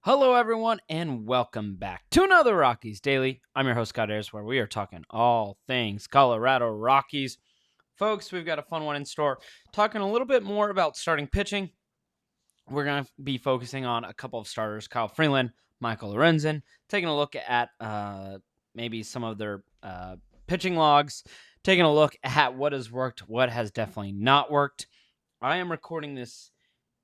Hello, everyone, and welcome back to another Rockies Daily. I'm your host, Scott Ayers, where we are talking all things Colorado Rockies. Folks, we've got a fun one in store. Talking a little bit more about starting pitching. We're going to be focusing on a couple of starters, Kyle Freeland, Michael Lorenzen, taking a look at maybe some of their pitching logs, taking a look at what has worked, what has definitely not worked. I am recording this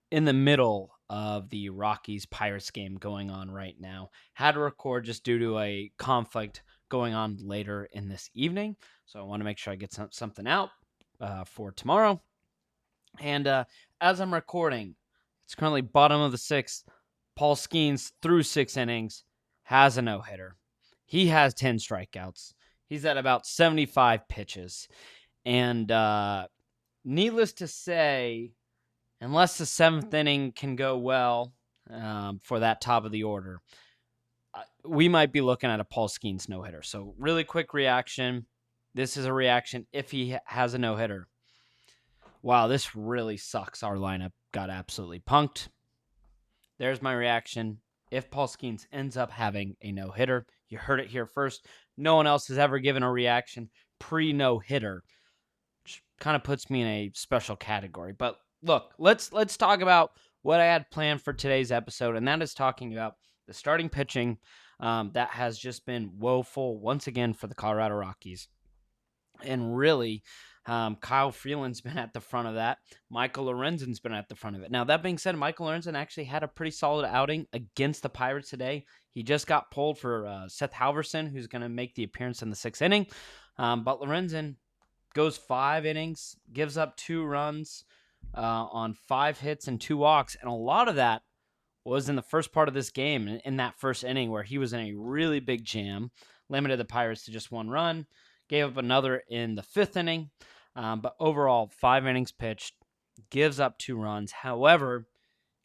in the middle of the Rockies Pirates game going on right now. Had to record just due to a conflict going on later in this evening. So I want to make sure I get something out for tomorrow. And as I'm recording, it's currently bottom of the sixth. Paul Skeens through 6 innings has a no-hitter. He has 10 strikeouts. He's at about 75 pitches. And needless to say, unless the 7th inning can go well for that top of the order, we might be looking at a Paul Skeens no-hitter. So really quick reaction. This is a reaction if he has a no-hitter. Wow, this really sucks. Our lineup got absolutely punked. There's my reaction. If Paul Skeens ends up having a no-hitter, you heard it here first. No one else has ever given a reaction pre-no-hitter, which kind of puts me in a special category. But look, let's talk about what I had planned for today's episode, and that is talking about the starting pitching that has just been woeful once again for the Colorado Rockies. And really, Kyle Freeland's been at the front of that. Michael Lorenzen's been at the front of it. Now, that being said, Michael Lorenzen actually had a pretty solid outing against the Pirates today. He just got pulled for Seth Halverson, who's going to make the appearance in the 6th inning. But Lorenzen goes 5 innings, gives up 2 runs on 5 hits and 2 walks. And a lot of that was in the first part of this game, in that first inning where he was in a really big jam, limited the Pirates to just 1 run, gave up another in the 5th inning. But overall, 5 innings pitched, gives up 2 runs. However,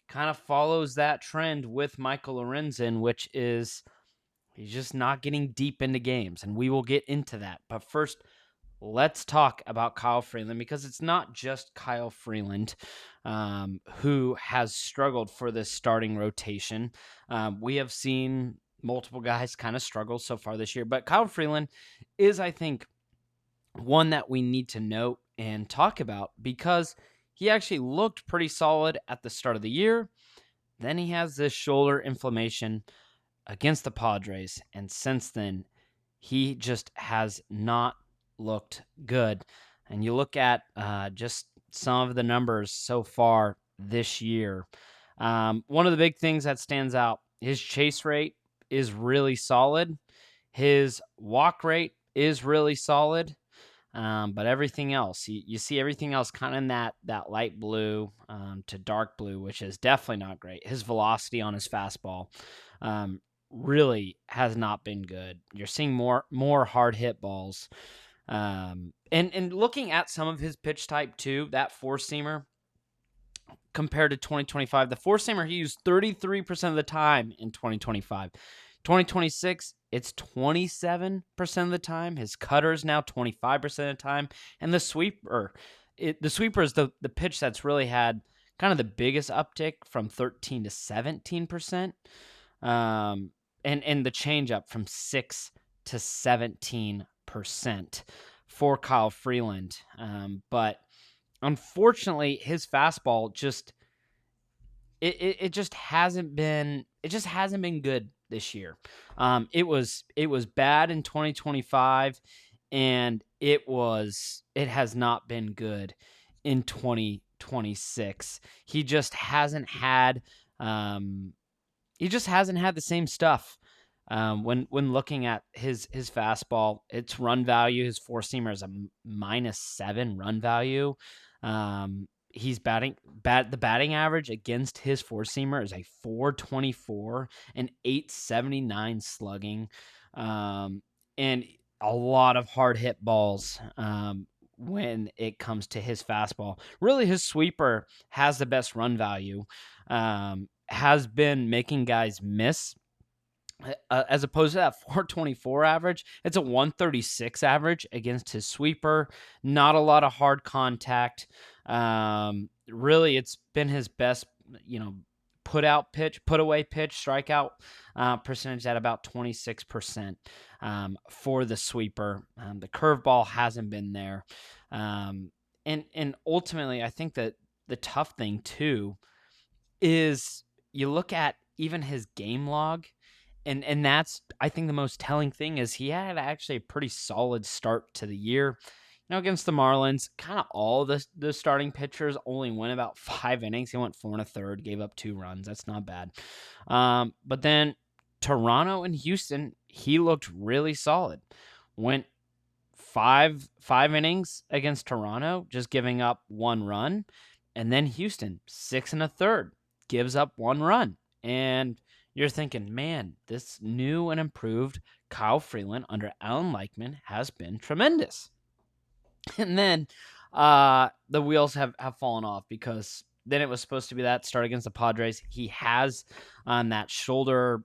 kind of follows that trend with Michael Lorenzen, which is he's just not getting deep into games. And we will get into that. But first, let's talk about Kyle Freeland, because it's not just Kyle Freeland who has struggled for this starting rotation. We have seen multiple guys kind of struggle so far this year, but Kyle Freeland is, I think, one that we need to note and talk about, because he actually looked pretty solid at the start of the year. Then he has this shoulder inflammation against the Padres, and since then, he just has not looked good. And you look at just some of the numbers so far this year. One of the big things that stands out, his chase rate is really solid. His walk rate is really solid. But everything else, you see everything else kind of in that light blue to dark blue, which is definitely not great. His velocity on his fastball really has not been good. You're seeing more hard hit balls. And looking at some of his pitch type too, that 4-seamer compared to 2025, the 4-seamer he used 33% of the time in 2025. 2026, it's 27% of the time. His cutter is now 25% of the time. And the sweeper, the sweeper is the pitch that's really had kind of the biggest uptick from 13 to 17%. And the changeup from 6 to 17% for Kyle Freeland. But unfortunately, his fastball just hasn't been good this year. It was bad in 2025, and it has not been good in 2026. He just hasn't had the same stuff. When looking at his fastball, its run value, his 4-seamer is a -7 run value. He's the batting average against his 4-seamer is a 424 and 879 slugging, and a lot of hard hit balls when it comes to his fastball. Really, his sweeper has the best run value, has been making guys miss. As opposed to that 424 average, it's a 136 average against his sweeper. Not a lot of hard contact. Really, it's been his best, put away pitch, strikeout percentage at about 26% for the sweeper. The curveball hasn't been there. And ultimately, I think that the tough thing too is you look at even his game log, and that's, I think, the most telling thing is he had actually a pretty solid start to the year. Against the Marlins, kind of all the starting pitchers only went about 5 innings. He went 4 1/3, gave up 2 runs. That's not bad. But then Toronto and Houston, he looked really solid. Went five innings against Toronto, just giving up 1 run. And then Houston, 6 1/3, gives up 1 run. And you're thinking, man, this new and improved Kyle Freeland under Alan Leichman has been tremendous. And then the wheels have fallen off, because then it was supposed to be that start against the Padres. He has that shoulder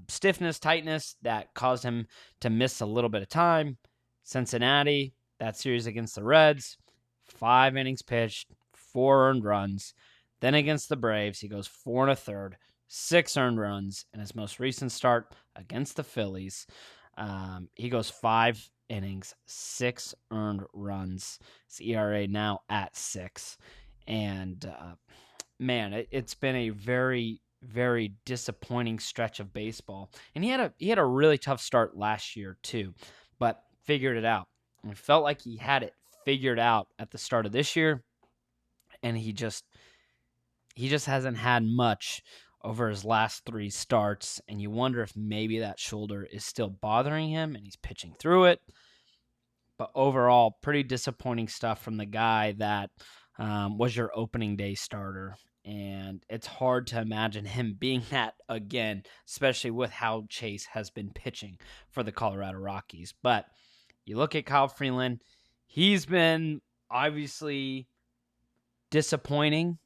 stiffness, tightness that caused him to miss a little bit of time. Cincinnati, that series against the Reds, 5 innings pitched, 4 earned runs. Then against the Braves, he goes 4 1/3, 6 earned runs. In his most recent start against the Phillies, he goes 5 innings, 6 earned runs. His ERA now at 6. And man, it's been a very, very disappointing stretch of baseball. And he had a really tough start last year too, but figured it out. And it felt like he had it figured out at the start of this year, and he just hasn't had much over his last 3 starts, and you wonder if maybe that shoulder is still bothering him and he's pitching through it. But overall, pretty disappointing stuff from the guy that was your opening day starter. And it's hard to imagine him being that again, especially with how Chase has been pitching for the Colorado Rockies. But you look at Kyle Freeland, he's been obviously disappointing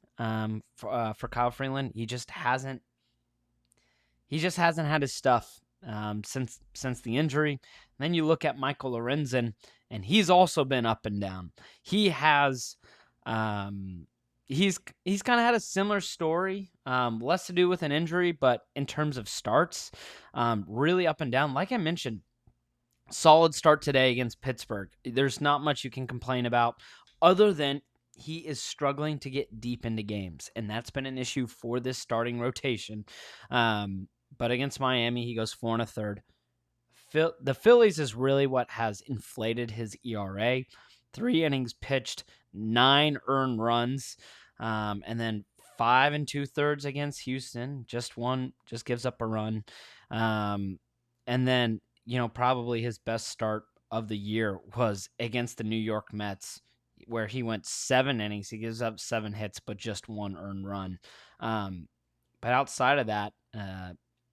for Kyle Freeland. He just hasn't had his stuff since the injury. And then you look at Michael Lorenzen, and he's also been up and down. He has he's kind of had a similar story, less to do with an injury, but in terms of starts, really up and down. Like I mentioned, solid start today against Pittsburgh. There's not much you can complain about other than he is struggling to get deep into games, and that's been an issue for this starting rotation. But against Miami, he goes 4 1/3. The Phillies is really what has inflated his ERA. 3 innings pitched, 9 earned runs, and then 5 2/3 against Houston. Just gives up a run. And then, probably his best start of the year was against the New York Mets, where he went 7 innings. He gives up 7 hits, but just 1 earned run. But outside of that,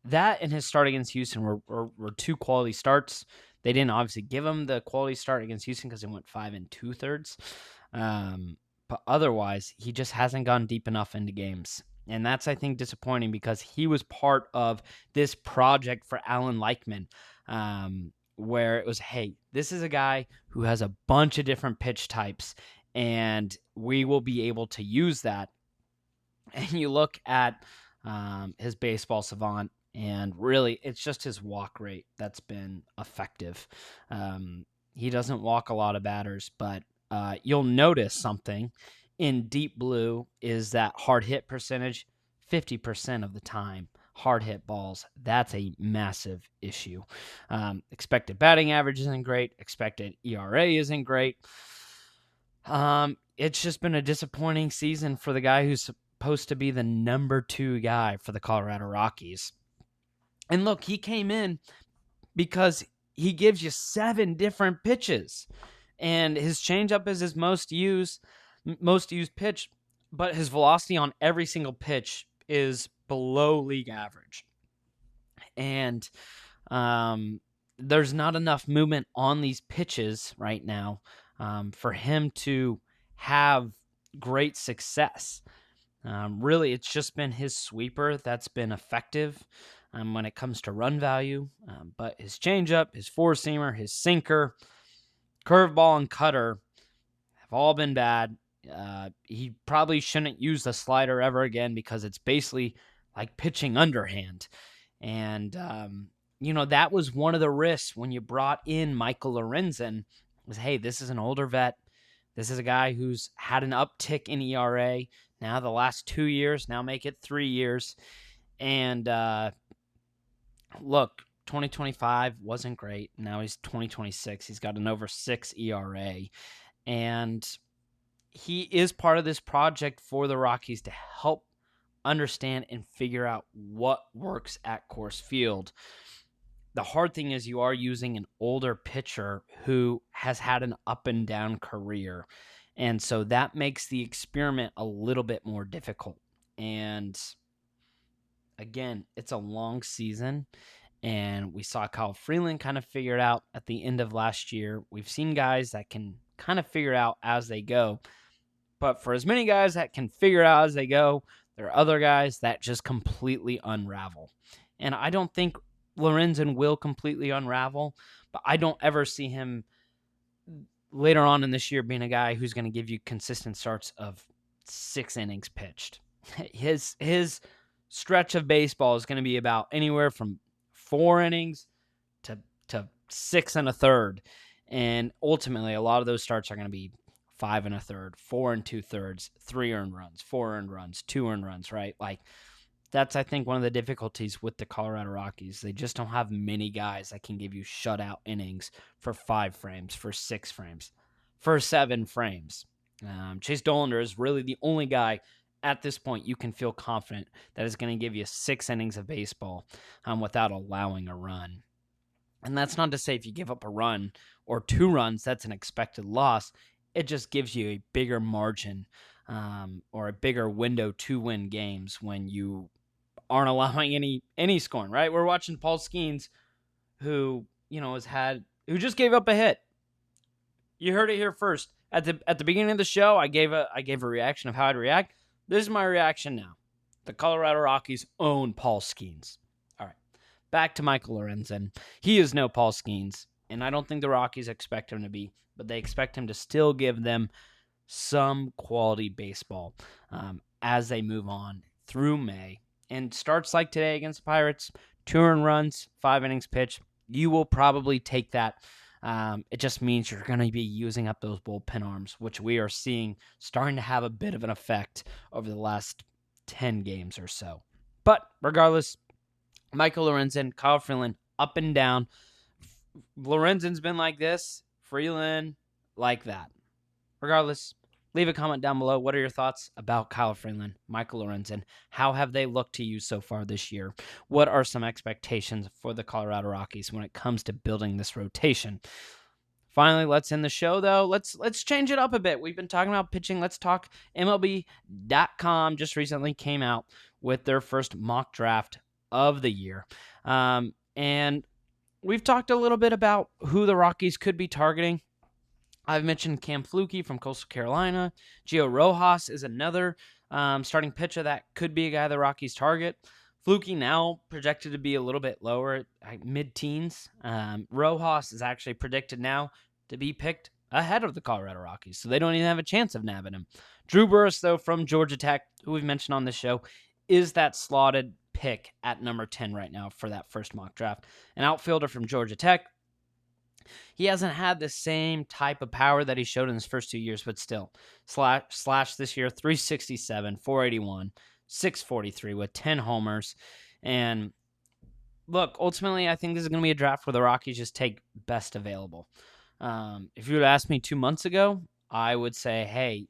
that and his start against Houston were 2 quality starts. They didn't obviously give him the quality start against Houston because he went 5 2/3. But otherwise, he just hasn't gone deep enough into games. And that's, I think, disappointing, because he was part of this project for Alan Leichman, where it was, hey, this is a guy who has a bunch of different pitch types, and we will be able to use that. And you look at his baseball savant, and really, it's just his walk rate that's been effective. He doesn't walk a lot of batters, but you'll notice something in deep blue is that hard hit percentage, 50% of the time. Hard hit balls, that's a massive issue. Expected batting average isn't great. Expected ERA isn't great. It's just been a disappointing season for the guy who's supposed to be the number 2 guy for the Colorado Rockies. And look, he came in because he gives you 7 different pitches, and his changeup is his most used pitch, but his velocity on every single pitch is below league average. And there's not enough movement on these pitches right now for him to have great success. Really, it's just been his sweeper that's been effective when it comes to run value. But his changeup, his four-seamer, his sinker, curveball, and cutter have all been bad. He probably shouldn't use the slider ever again, because it's basically like pitching underhand. And, that was one of the risks when you brought in Michael Lorenzen was, hey, this is an older vet. This is a guy who's had an uptick in ERA. Now the last 2 years, now make it 3 years. And look, 2025 wasn't great. Now he's 2026. He's got an over 6 ERA. And he is part of this project for the Rockies to help understand and figure out what works at Coors Field. The hard thing is you are using an older pitcher who has had an up and down career. And so that makes the experiment a little bit more difficult. And again, it's a long season. And we saw Kyle Freeland kind of figure it out at the end of last year. We've seen guys that can kind of figure it out as they go. But for as many guys that can figure it out as they go, there are other guys that just completely unravel. And I don't think Lorenzen will completely unravel, but I don't ever see him later on in this year being a guy who's going to give you consistent starts of 6 innings pitched. His stretch of baseball is going to be about anywhere from 4 innings to 6 1/3. And ultimately, a lot of those starts are going to be 5 1/3, 4 2/3, 3 earned runs, 4 earned runs, 2 earned runs, right? Like, that's, I think, one of the difficulties with the Colorado Rockies. They just don't have many guys that can give you shutout innings for 5 frames, for 6 frames, for 7 frames. Chase Dollander is really the only guy at this point you can feel confident that is going to give you 6 innings of baseball without allowing a run. And that's not to say if you give up a run or 2 runs, that's an expected loss. It just gives you a bigger margin or a bigger window to win games when you aren't allowing any scoring, right? We're watching Paul Skeens, who who just gave up a hit. You heard it here first. At the beginning of the show, I gave a reaction of how I'd react. This is my reaction now. The Colorado Rockies own Paul Skeens. All right, back to Michael Lorenzen. He is no Paul Skeens, and I don't think the Rockies expect him to be, but they expect him to still give them some quality baseball as they move on through May. And starts like today against the Pirates, 2 earned runs, 5 innings pitched. You will probably take that. It just means you're going to be using up those bullpen arms, which we are seeing starting to have a bit of an effect over the last 10 games or so. But regardless, Michael Lorenzen, Kyle Freeland, up and down. Lorenzen's been like this, Freeland like that. Regardless, leave a comment down below. What are your thoughts about Kyle Freeland, Michael Lorenzen? How have they looked to you so far this year? What are some expectations for the Colorado Rockies when it comes to building this rotation? Finally, let's end the show, though. Let's change it up a bit. We've been talking about pitching. Let's talk. MLB.com just recently came out with their first mock draft of the year. And we've talked a little bit about who the Rockies could be targeting. I've mentioned Cam Fluke from Coastal Carolina. Gio Rojas is another starting pitcher that could be a guy the Rockies target. Fluke now projected to be a little bit lower, mid-teens. Rojas is actually predicted now to be picked ahead of the Colorado Rockies, so they don't even have a chance of nabbing him. Drew Burress, though, from Georgia Tech, who we've mentioned on this show, is that slotted pick at number 10 right now for that first mock draft. An outfielder from Georgia Tech. He hasn't had the same type of power that he showed in his first 2 years, but still, slash this year, 367, 481, 643 with 10 homers. And look, ultimately, I think this is going to be a draft where the Rockies just take best available. If you would ask me 2 months ago, I would say, hey,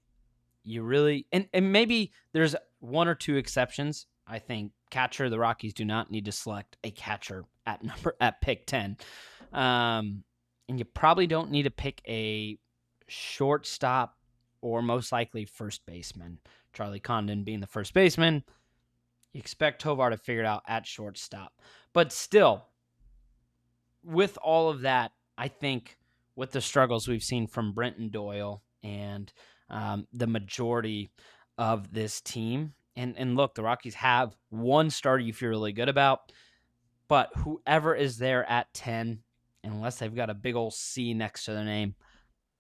you really, and maybe there's 1 or 2 exceptions. I think catcher, the Rockies do not need to select a catcher at pick 10. And you probably don't need to pick a shortstop or most likely first baseman. Charlie Condon being the first baseman. You expect Tovar to figure it out at shortstop. But still, with all of that, I think with the struggles we've seen from Brenton Doyle and the majority of this team, and look, the Rockies have one starter you feel really good about, but whoever is there at 10, unless they've got a big old C next to their name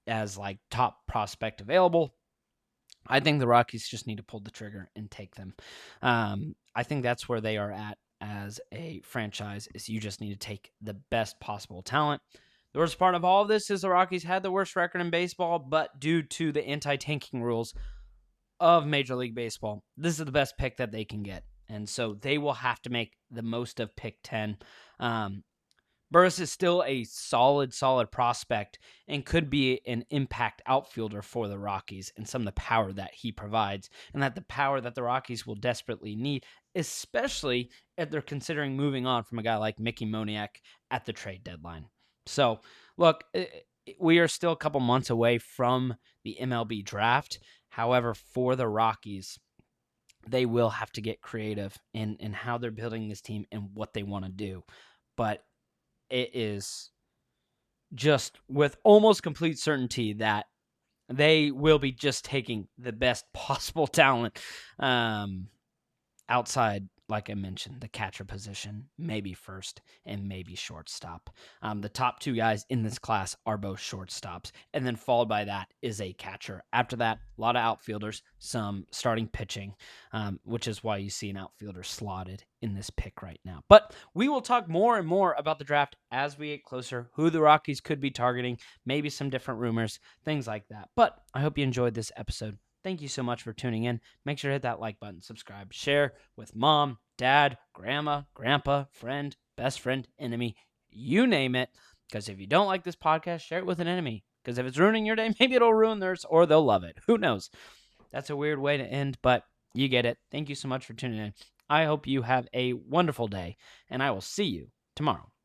as like top prospect available, I think the Rockies just need to pull the trigger and take them. I think that's where they are at as a franchise, is you just need to take the best possible talent. The worst part of all of this is the Rockies had the worst record in baseball, but due to the anti-tanking rules of Major League Baseball, this is the best pick that they can get. And so they will have to make the most of pick 10. Burris is still a solid prospect and could be an impact outfielder for the Rockies, and some of the power that he provides, and that the power that the Rockies will desperately need, especially if they're considering moving on from a guy like Mickey Moniak at the trade deadline. So, look, we are still a couple months away from the MLB draft. However, for the Rockies, they will have to get creative in how they're building this team and what they want to do. But it is just with almost complete certainty that they will be just taking the best possible talent outside, like I mentioned, the catcher position, maybe first and maybe shortstop. The top two guys in this class are both shortstops, and then followed by that is a catcher. After that, a lot of outfielders, some starting pitching, which is why you see an outfielder slotted in this pick right now. But we will talk more and more about the draft as we get closer, who the Rockies could be targeting, maybe some different rumors, things like that. But I hope you enjoyed this episode. Thank you so much for tuning in. Make sure to hit that like button, subscribe, share with mom, dad, grandma, grandpa, friend, best friend, enemy, you name it. Because if you don't like this podcast, share it with an enemy. Because if it's ruining your day, maybe it'll ruin theirs, or they'll love it. Who knows? That's a weird way to end, but you get it. Thank you so much for tuning in. I hope you have a wonderful day, and I will see you tomorrow.